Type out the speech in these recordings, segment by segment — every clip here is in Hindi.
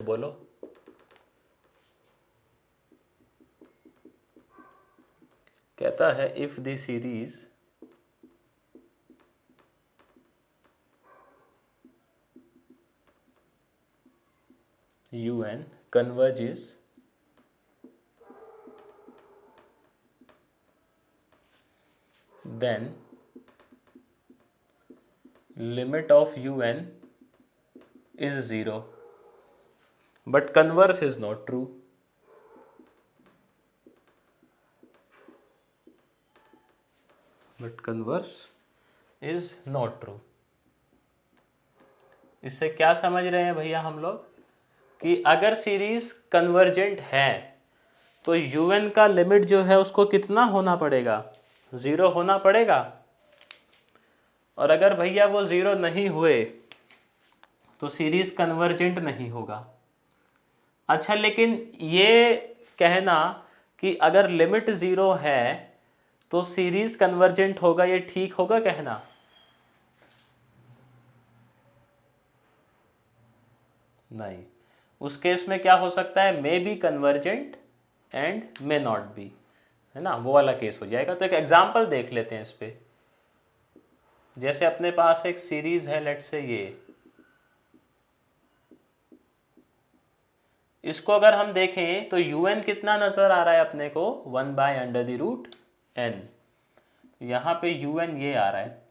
बोलो। कहता है if the series un converges then limit of un is 0 but converse is not true. But converse is not true. इससे क्या समझ रहे हैं भैया हम लोग कि अगर सीरीज कन्वर्जेंट है तो un का लिमिट जो है उसको कितना होना पड़ेगा, 0 होना पड़ेगा। और अगर भैया वो 0 नहीं हुए तो सीरीज कन्वर्जेंट नहीं होगा। अच्छा, लेकिन ये कहना कि अगर लिमिट 0 है तो सीरीज कन्वर्जेंट होगा, ये ठीक होगा कहना? नहीं। उस केस में क्या हो सकता है, may be convergent and may not be, है ना, वो वाला केस हो जाएगा। तो एक एग्जांपल देख लेते हैं इस पे। जैसे अपने पास एक सीरीज है, लेट्स से ये, इसको अगर हम देखें तो un कितना नजर आ रहा है अपने को, 1/√n। यहाँ पे un ये आ रहा है।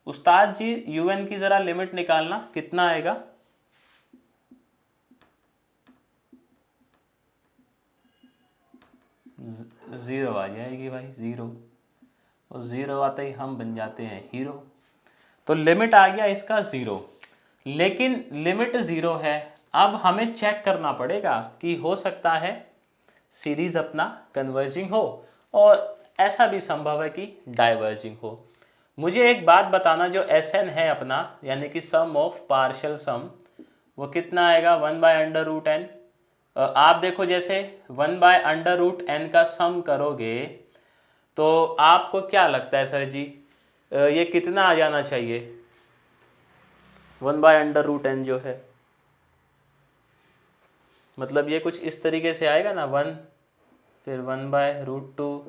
उस्ताद जी un की जरा लिमिट निकालना, कितना आएगा? 0 आ जाएगी भाई, 0। और 0 आते ही हम बन जाते हैं हीरो। तो लिमिट आ गया इसका 0, लेकिन लिमिट 0 है। अब हमें चेक करना पड़ेगा कि हो सकता है सीरीज अपना कन्वर्जिंग हो और ऐसा भी संभव है कि डाइवर्जिंग हो। मुझे एक बात बताना, जो Sn है अपना, यानी कि सम ऑफ पार्शियल सम, वो कितना आएगा? 1/√n। आप देखो, जैसे 1/√n का सम करोगे तो आपको क्या लगता है सर जी, ये कितना आ जाना चाहिए? 1/√n जो है, मतलब ये कुछ इस तरीके से आएगा ना, 1 फिर 1/√2,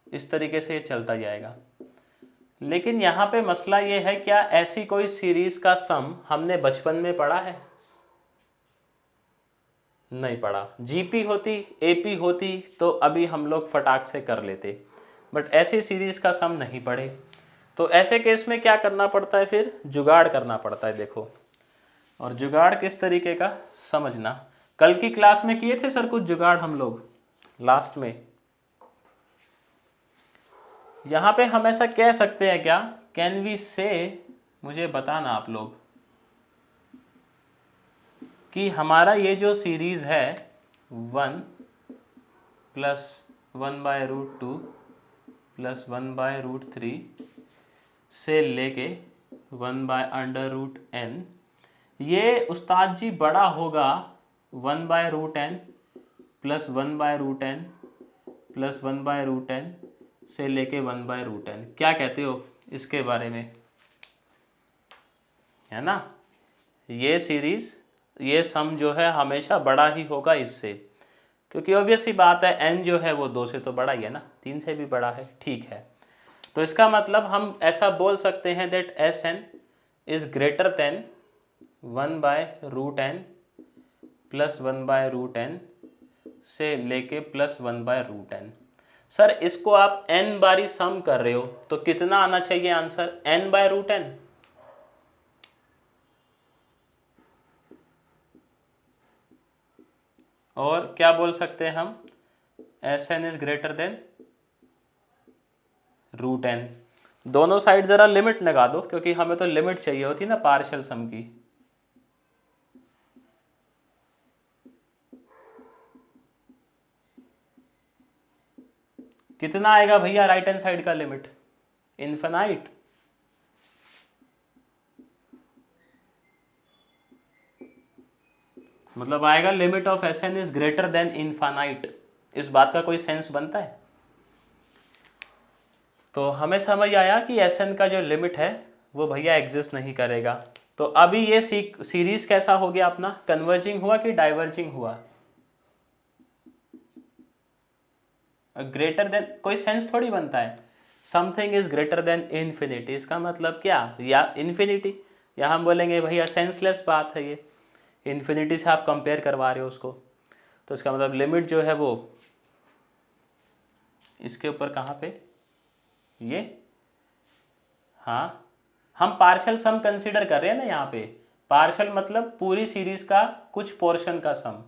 इस तरीके से ये चलता जाएगा। लेकिन यहाँ पे मसला ये है, क्या ऐसी कोई सीरीज का सम हमने बचपन में पढ़ा है? नहीं पढ़ा। जीपी होती, एपी होती तो अभी हम लोग फटाक से कर लेते, बट ऐसी सीरीज का सम नहीं पढ़े। तो ऐसे केस में क्या करना पड़ता है, फिर जुगाड़ करना पड़ता है। देखो, और जुगाड़ किस तरीके का समझना, कल की क्लास में किए थे सर कुछ जुगाड़ हम लोग लास्ट में। यहां पे हम ऐसा कह सकते हैं क्या, कैन वी से, मुझे बताना आप लोग, कि हमारा ये जो सीरीज है 1 + 1/√2 + 1/√3 से लेके 1/√n, ये उस्ताद जी बड़ा होगा 1/√n + 1/√n + 1/√n से लेके 1/√n। क्या कहते हो इसके बारे में, है ना? ये सीरीज, ये सम जो है हमेशा बड़ा ही होगा इससे, क्योंकि ऑब्वियस सी बात है n जो है वो 2 से तो बड़ा ही है ना, 3 से भी बड़ा है। ठीक है, तो इसका मतलब हम ऐसा बोल सकते हैं that Sn is greater than 1/√n + 1/√n से लेके +1/√n। सर इसको आप n बारी सम कर रहे हो तो कितना आना चाहिए आंसर, n/√n। और क्या बोल सकते हैं हम, Sn is greater than √n। दोनों साइड जरा लिमिट लगा दो, क्योंकि हमें तो लिमिट चाहिए होती ना पार्शियल सम की। कितना आएगा भैया राइट हैंड साइड का लिमिट, इनफिनाइट। मतलब आएगा limit of Sn is greater than infinite. इस बात का कोई सेंस बनता है? तो हमें समझ आया कि Sn का जो लिमिट है वो भैया एग्जिस्ट नहीं करेगा। तो अभी ये सीरीज कैसा हो गया अपना, कन्वर्जिंग हुआ कि डाइवर्जिंग हुआ? ग्रेटर देन, कोई सेंस थोड़ी बनता है, something is greater than infinity, इसका मतलब क्या, या इन्फिनिटी, या हम बोलेंगे भैया सेंसलेस बात है ये, इन्फिनिटी से आप कंपेयर करवा रहे हो उसको, तो इसका मतलब लिमिट जो है वो इसके ऊपर कहाँ पे, ये, हाँ हम पार्शियल सम कंसीडर कर रहे हैं ना यहाँ पे, पार्शियल मतलब पूरी सीरीज का कुछ पोर्शन का सम,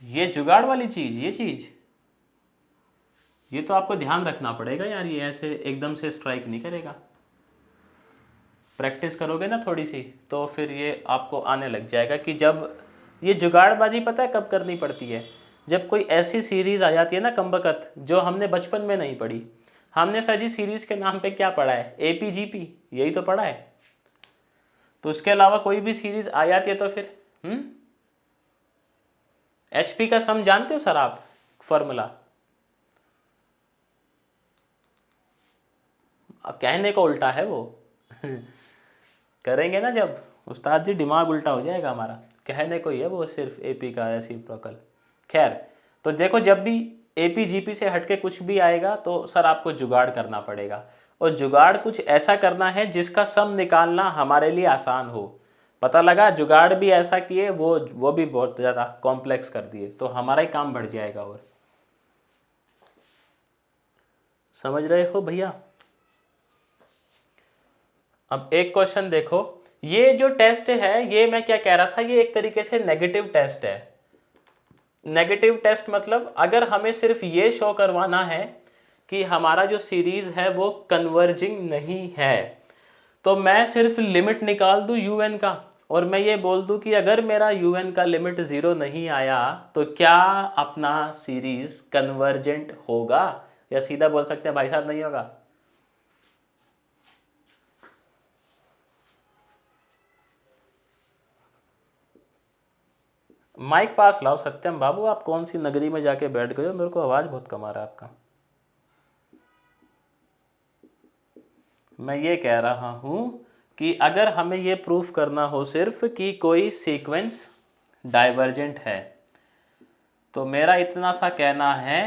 ये जुगाड़ वाली चीज, ये चीज, ये तो आपको ध्यान रखना पड़ेगा यार, ये ऐसे एकदम से स्ट्राइक नहीं करेगा, प्रैक्टिस करोगे ना थोड़ी सी तो फिर ये आपको आने लग जाएगा कि जब ये जुगाड़बाजी पता है कब करनी पड़ती है, जब कोई ऐसी सीरीज आ जाती है ना कमबख्त जो हमने बचपन में नहीं पढ़ी। हमने सर जी सीरीज के नाम पे क्या पढ़ा है, एपीजीपी, यही तो पढ़ा है, तो उसके अलावा कोई भी सीरीज आ जाती है तो फिर एचपी का सम जानते हो सर आप, फॉर्मूला, कहने को उल्टा है वो करेंगे ना जब उस्ताद जी दिमाग उल्टा हो जाएगा हमारा, कहने को ही है वो सिर्फ एपी का रेसिप्रोकल। खैर, तो देखो जब भी एपी जीपी से हटके कुछ भी आएगा तो सर आपको जुगाड़ करना पड़ेगा, और जुगाड़ कुछ ऐसा करना है जिसका सम निकालना हमारे लिए आसान हो। पता लगा जुगाड़ भी ऐसा किए वो भी बहुत ज़्यादा कॉम्प्लेक्स कर दिए, तो हमारा ही काम बढ़ जाएगा। और समझ रहे हो भैया? अब एक क्वेश्चन देखो, ये जो टेस्ट है ये मैं क्या कह रहा था, ये एक तरीके से नेगेटिव टेस्ट है। नेगेटिव टेस्ट मतलब अगर हमें सिर्फ ये शो करवाना है कि हमारा जो सीरीज है वो कन्वर्जिंग नहीं है, तो मैं सिर्फ लिमिट निकाल दूं यूएन का, और मैं ये बोल दूं कि अगर मेरा यूएन का लिमिट 0 नहीं आया तो क्या अपना सीरीज कन्वर्जेंट होगा, या सीधा बोल सकते हैं भाई साहब नहीं होगा। माइक पास लाओ सत्यम बाबू, आप कौन सी नगरी में जाके बैठ गए हो, मेरे को आवाज बहुत कम आ रहा है आपका। मैं ये कह रहा हूं कि अगर हमें ये प्रूफ करना हो सिर्फ कि कोई सीक्वेंस डाइवर्जेंट है, तो मेरा इतना सा कहना है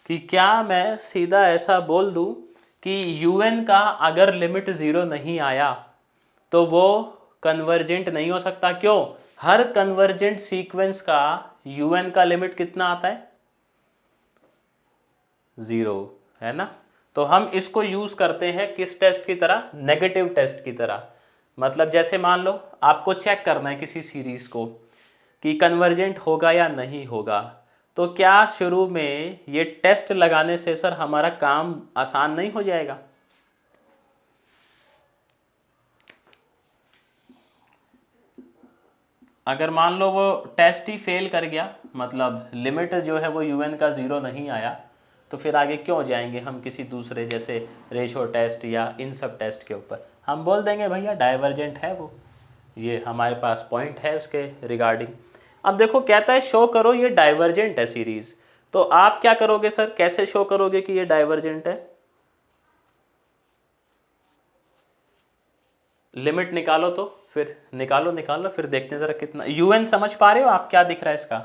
कि क्या मैं सीधा ऐसा बोल दूं कि यूएन का अगर लिमिट 0 नहीं आया तो वो कन्वर्जेंट नहीं हो सकता। क्यों? हर कन्वर्जेंट सीक्वेंस का यूएन का लिमिट कितना आता है, 0, है ना। तो हम इसको यूज करते हैं किस टेस्ट की तरह, नेगेटिव टेस्ट की तरह। मतलब जैसे मान लो आपको चेक करना है किसी सीरीज को कि कन्वर्जेंट होगा या नहीं होगा, तो क्या शुरू में ये टेस्ट लगाने से सर हमारा काम आसान नहीं हो जाएगा? अगर मान लो वो टेस्ट ही फेल कर गया, मतलब लिमिट जो है वो यूएन का 0 नहीं आया, तो फिर आगे क्यों जाएंगे हम किसी दूसरे जैसे रेशो टेस्ट या इन सब टेस्ट के ऊपर। हम बोल देंगे भैया डाइवर्जेंट है वो, ये हमारे पास पॉइंट है उसके रिगार्डिंग। अब देखो कहता है शो करो ये डाइवर्जेंट है सीरीज, तो आप क्या करोगे सर, कैसे शो करोगे कि ये डाइवर्जेंट है? लिमिट निकालो, तो फिर निकालो फिर देखते हैं जरा कितना यूएन समझ पा रहे हो आप, क्या दिख रहा है इसका,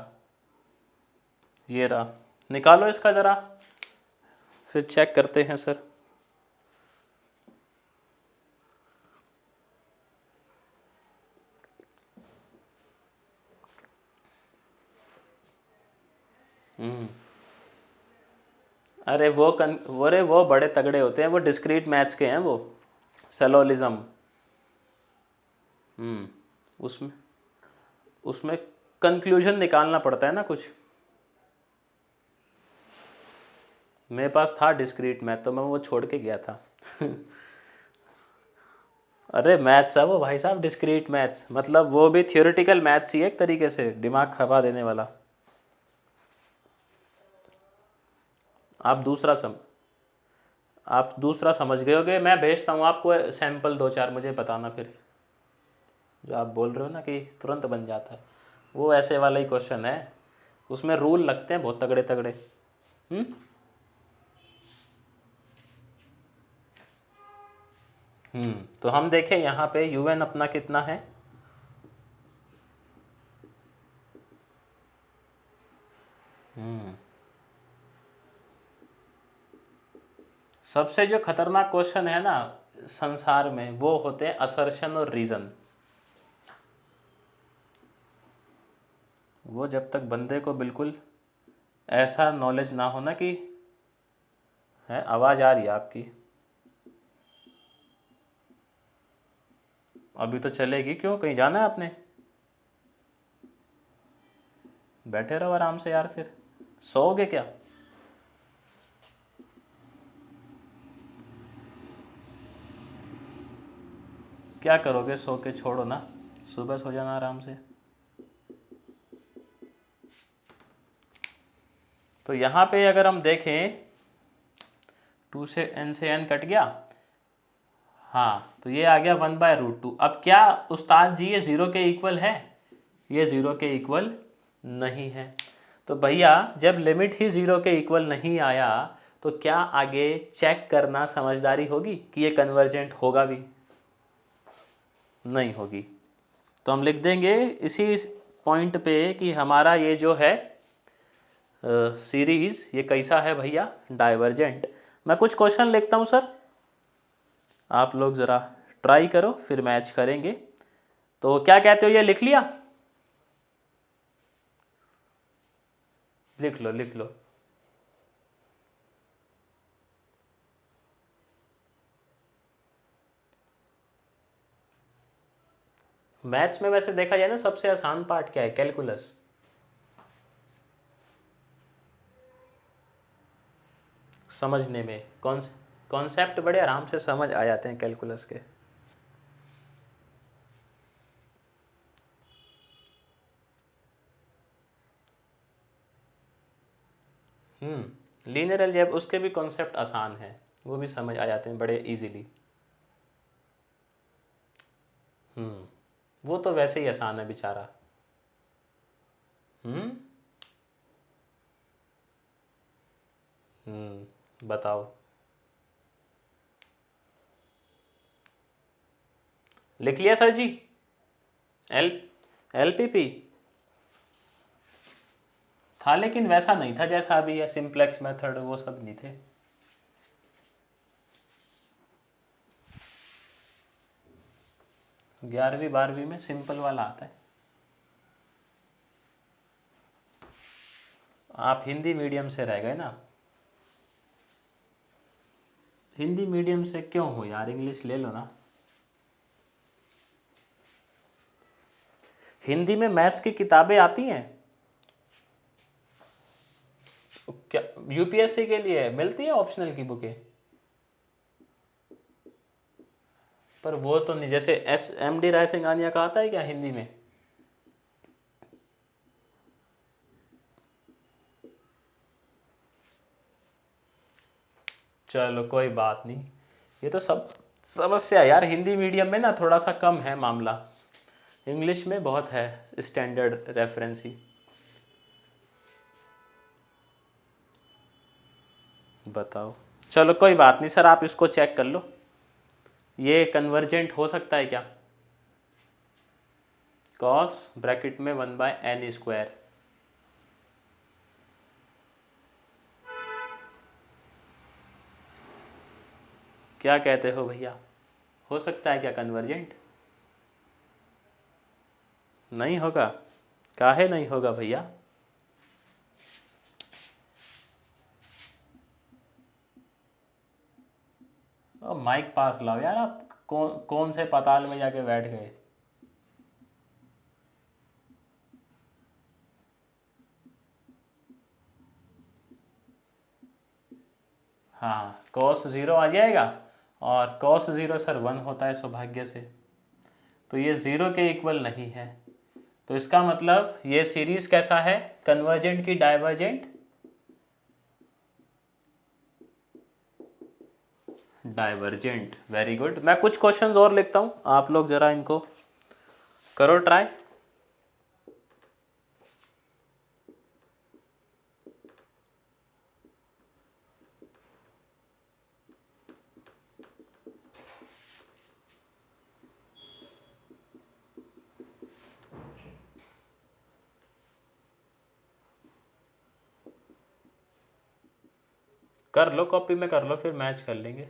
ये रहा, निकालो इसका जरा, फिर चेक करते हैं सर। अरे वो बड़े तगड़े होते हैं, वो डिस्क्रीट मैथ्स के हैं वो, सेलोलिज्म। उसमें उसमें कंक्लूजन निकालना पड़ता है ना कुछ। मेरे पास था डिस्क्रीट मैथ, तो मैं वो छोड़ के गया था अरे मैथ्स है वो भाई साहब, डिस्क्रीट मैथ्स मतलब वो भी थियोरेटिकल मैथ्स ही है एक तरीके से, दिमाग खपा देने वाला। आप दूसरा समझ गए होगे, मैं भेजता हूँ आपको सैंपल 2-4, मुझे बताना फिर। जो आप बोल रहे हो ना कि तुरंत बन जाता है, वो ऐसे वाला ही क्वेश्चन है, उसमें रूल लगते हैं बहुत तगड़े तगड़े। तो हम देखें यहाँ पे un अपना कितना है, सबसे जो खतरनाक क्वेश्चन है ना संसार में वो होते हैं असर्शन और रीजन। वो जब तक बंदे को बिल्कुल ऐसा नॉलेज ना हो ना कि है, आवाज आ रही है आपकी, अभी तो चलेगी, क्यों कहीं जाना है आपने? बैठे रहो आराम से यार, फिर सोओगे क्या? क्या करोगे सो के? छोड़ो ना, सुबह सो जाना आराम से। तो यहाँ पे अगर हम देखें 2 से n कट गया, हाँ, तो ये आ गया 1/√2। अब क्या उस्ताद जी ये 0 के इक्वल है? ये 0 के इक्वल नहीं है। तो भैया जब लिमिट ही 0 के इक्वल नहीं आया तो क्या आगे चेक करना समझदारी होगी कि ये कन्वर्जेंट होगा भी? नहीं होगी। तो हम लिख देंगे इसी पॉइंट पे कि हमारा ये जो है सीरीज ये कैसा है भैया? डाइवर्जेंट। मैं कुछ क्वेश्चन लिखता हूँ सर, आप लोग ज़रा ट्राई करो, फिर मैच करेंगे। तो क्या कहते हो, ये लिख लिया? लिख लो लिख लो। मैथ्स में वैसे देखा जाए ना सबसे आसान पार्ट क्या है? कैलकुलस। समझने में कॉन्सेप्ट बड़े आराम से समझ आ जाते हैं कैलकुलस के। लीनियर अलजेब्रा उसके भी कॉन्सेप्ट आसान है, वो भी समझ आ जाते हैं बड़े इजीली। वो तो वैसे ही आसान है बेचारा। बताओ। लिख लिया सर जी? एल LPP था, लेकिन वैसा नहीं था जैसा अभी है, सिंप्लेक्स मेथड वो सब नहीं थे। ग्यारहवीं 12वीं में सिंपल वाला आता है। आप हिंदी मीडियम से रह गए ना? हिंदी मीडियम से क्यों हो यार, इंग्लिश ले लो ना। हिंदी में मैथ्स की किताबें आती हैं क्या? यूपीएससी के लिए मिलती है ऑप्शनल की बुकें, पर वो तो नहीं, जैसे MD राय सिंघानिया का आता है क्या हिंदी में? चलो कोई बात नहीं, ये तो सब समस्या यार, हिंदी मीडियम में ना थोड़ा सा कम है मामला, इंग्लिश में बहुत है स्टैंडर्ड रेफरेंस ही। बताओ। चलो कोई बात नहीं सर, आप इसको चेक कर लो, ये कन्वर्जेंट हो सकता है क्या? कॉस ब्रैकेट में 1/n²। क्या कहते हो भैया, हो सकता है क्या कन्वर्जेंट? नहीं होगा? काहे नहीं होगा भैया? माइक पास लाओ यार, आप कौन से पाताल में जाके बैठ गए? हाँ, cos 0 आ जाएगा, और cos 0 सर 1 होता है सौभाग्य से, तो ये 0 के इक्वल नहीं है। तो इसका मतलब ये सीरीज कैसा है? कन्वर्जेंट की डाइवर्जेंट? डाइवर्जेंट। Very good. मैं कुछ क्वेश्चंस और लिखता हूँ, आप लोग जरा इनको करो ट्राई। कर लो, कॉपी में कर लो, फिर मैच कर लेंगे।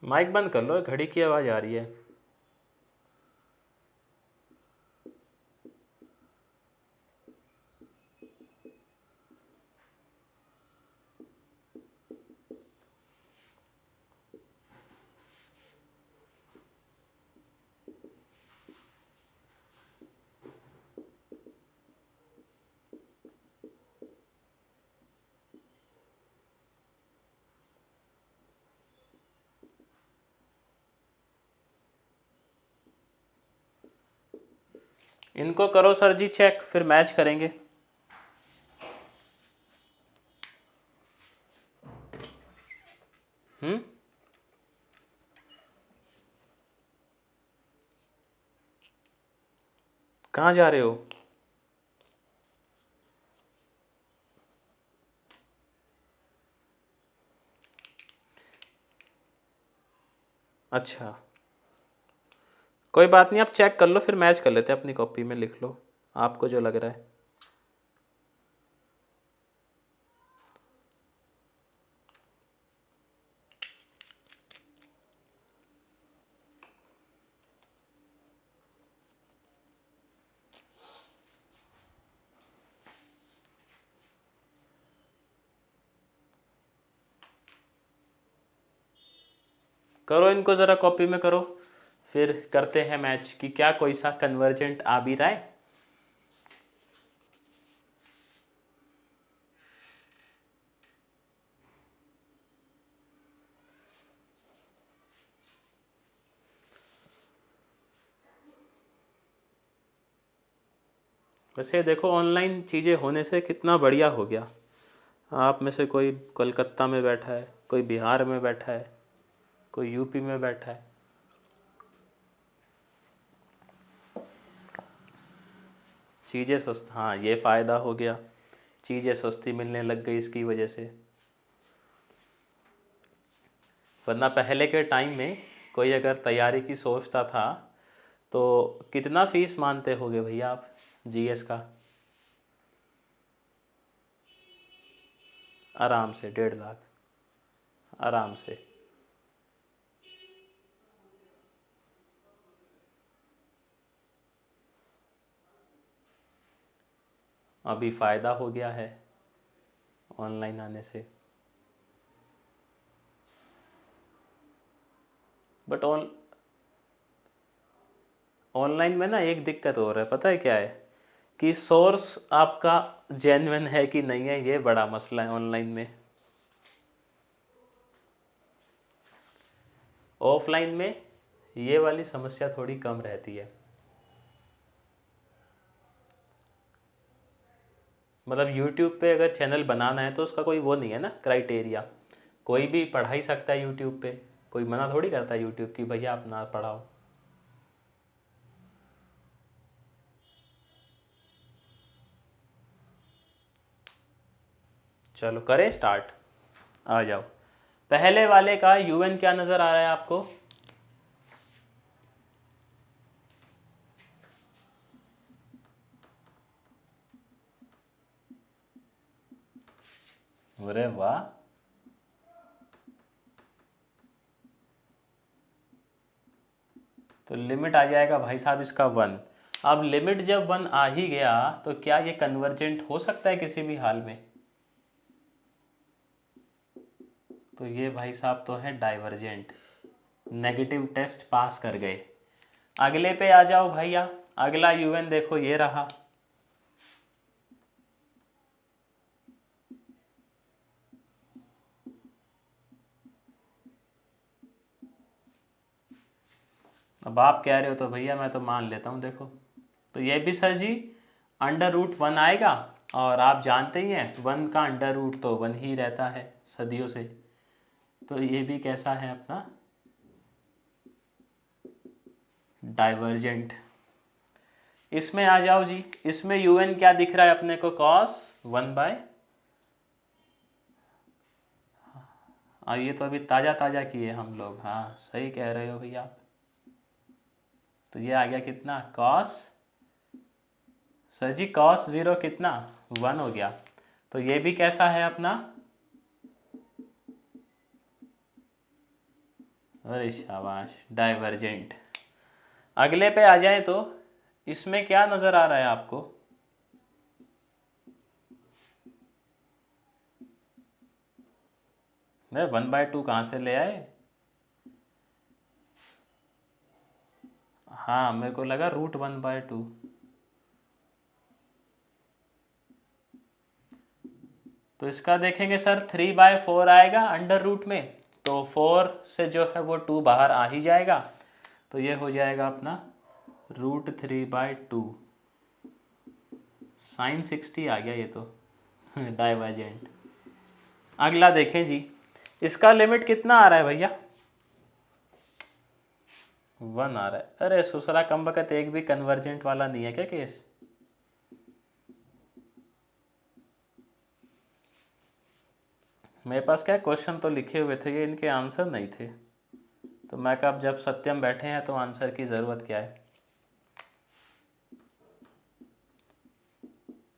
माइक बंद कर लो, घड़ी की आवाज़ आ रही है। इनको करो सर जी चेक, फिर मैच करेंगे। कहाँ जा रहे हो? अच्छा, कोई बात नहीं, आप चेक कर लो, फिर मैच कर लेते हैं। अपनी कॉपी में लिख लो आपको जो लग रहा है। करो इनको ज़रा कॉपी में करो, फिर करते हैं मैच कि क्या कोई सा कन्वर्जेंट आ भी रहा है। वैसे देखो ऑनलाइन चीज़ें होने से कितना बढ़िया हो गया। आप में से कोई कोलकाता में बैठा है, कोई बिहार में बैठा है, कोई यूपी में बैठा है। चीज़ें सस्ता, हाँ ये फ़ायदा हो गया, चीज़ें सस्ती मिलने लग गई इसकी वजह से। वरना पहले के टाइम में कोई अगर तैयारी की सोचता था तो कितना फीस मानते होगे भैया आप जीएस का? आराम से 1.5 लाख, आराम से। अभी फ़ायदा हो गया है ऑनलाइन आने से। बट ऑनलाइन में ना एक दिक्कत हो रहा है, पता है क्या है? कि सोर्स आपका जेन्युइन है कि नहीं है, ये बड़ा मसला है ऑनलाइन में। ऑफलाइन में ये वाली समस्या थोड़ी कम रहती है। मतलब यूट्यूब पे अगर चैनल बनाना है तो उसका कोई वो नहीं है ना क्राइटेरिया, कोई भी पढ़ा ही सकता है यूट्यूब पे, कोई मना थोड़ी करता है यूट्यूब की भैया आप ना पढ़ाओ। चलो करें स्टार्ट, आ जाओ। पहले वाले का यूएन क्या नज़र आ रहा है आपको? अरे वाह, तो लिमिट आ जाएगा भाई साहब इसका 1। अब लिमिट जब 1 आ ही गया तो क्या ये कन्वर्जेंट हो सकता है किसी भी हाल में? तो ये भाई साहब तो है डाइवर्जेंट, नेगेटिव टेस्ट पास कर गए। अगले पे आ जाओ भैया, अगला यूएन देखो ये रहा। अब आप कह रहे हो तो भैया मैं तो मान लेता हूँ। देखो तो ये भी सर जी √1 आएगा, और आप जानते ही हैं 1 का √1 तो 1 ही रहता है सदियों से। तो ये भी कैसा है अपना, डाइवर्जेंट। इसमें आ जाओ जी, इसमें un क्या दिख रहा है अपने को, cos 1/, और ये तो अभी ताज़ा ताज़ा किए हम लोग, हाँ सही कह रहे हो भैया आप। तो ये आ गया कितना, cos, सर जी cos 0 कितना 1 हो गया। तो ये भी कैसा है अपना, अरे शाबाश, डाइवर्जेंट। अगले पे आ जाए तो इसमें क्या नज़र आ रहा है आपको, नहीं 1/2 कहाँ से ले आए, हाँ मेरे को लगा √1/2। तो इसका देखेंगे सर 3/4 आएगा अंडर रूट में, तो 4 से जो है वो 2 बाहर आ ही जाएगा, तो ये हो जाएगा अपना √3/2, sin 60 आ गया ये तो डाइवर्जेंट। अगला देखें जी, इसका लिमिट कितना आ रहा है भैया, 1 आ रहा है। अरे सुसरा कमबख्त, एक भी कन्वर्जेंट वाला नहीं है क्या केस, मेरे पास क्या क्वेश्चन तो लिखे हुए थे, ये इनके आंसर नहीं थे, तो मैं कहा अब जब सत्यम बैठे हैं तो आंसर की ज़रूरत क्या है।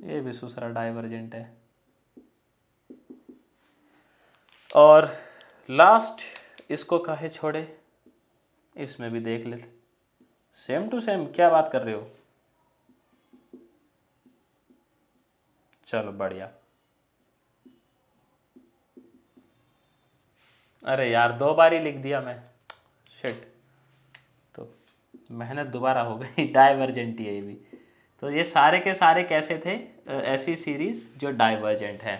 ये भी दूसरा डाइवर्जेंट है। और लास्ट इसको काहे छोड़े, इसमें भी देख लेते, सेम टू सेम, क्या बात कर रहे हो, चलो बढ़िया। अरे यार 2 बार ही लिख दिया मैं, शिट, तो मेहनत दोबारा हो गई डाइवर्जेंट ही है ये भी। तो ये सारे के सारे कैसे थे, ऐसी सीरीज जो डाइवर्जेंट है।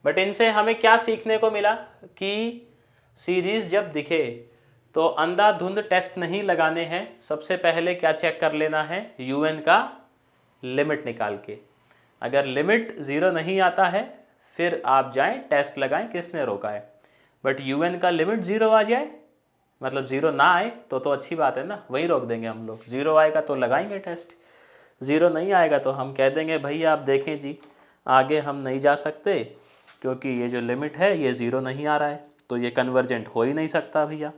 बट इनसे हमें क्या सीखने को मिला कि सीरीज जब दिखे तो अंधाधुंध टेस्ट नहीं लगाने हैं, सबसे पहले क्या चेक कर लेना है, un का लिमिट निकाल के। अगर लिमिट 0 नहीं आता है फिर आप जाएं टेस्ट लगाएं किसने रोका है, बट un का लिमिट 0 आ जाए, मतलब 0 ना आए तो अच्छी बात है ना, वहीं रोक देंगे हम लोग। 0 आएगा तो लगाएंगे टेस्ट, 0 नहीं आएगा तो हम कह देंगे भैया आप देखें जी आगे हम नहीं जा सकते, क्योंकि ये जो लिमिट है ये 0 नहीं आ रहा है, तो ये कन्वर्जेंट हो ही नहीं सकता भैया।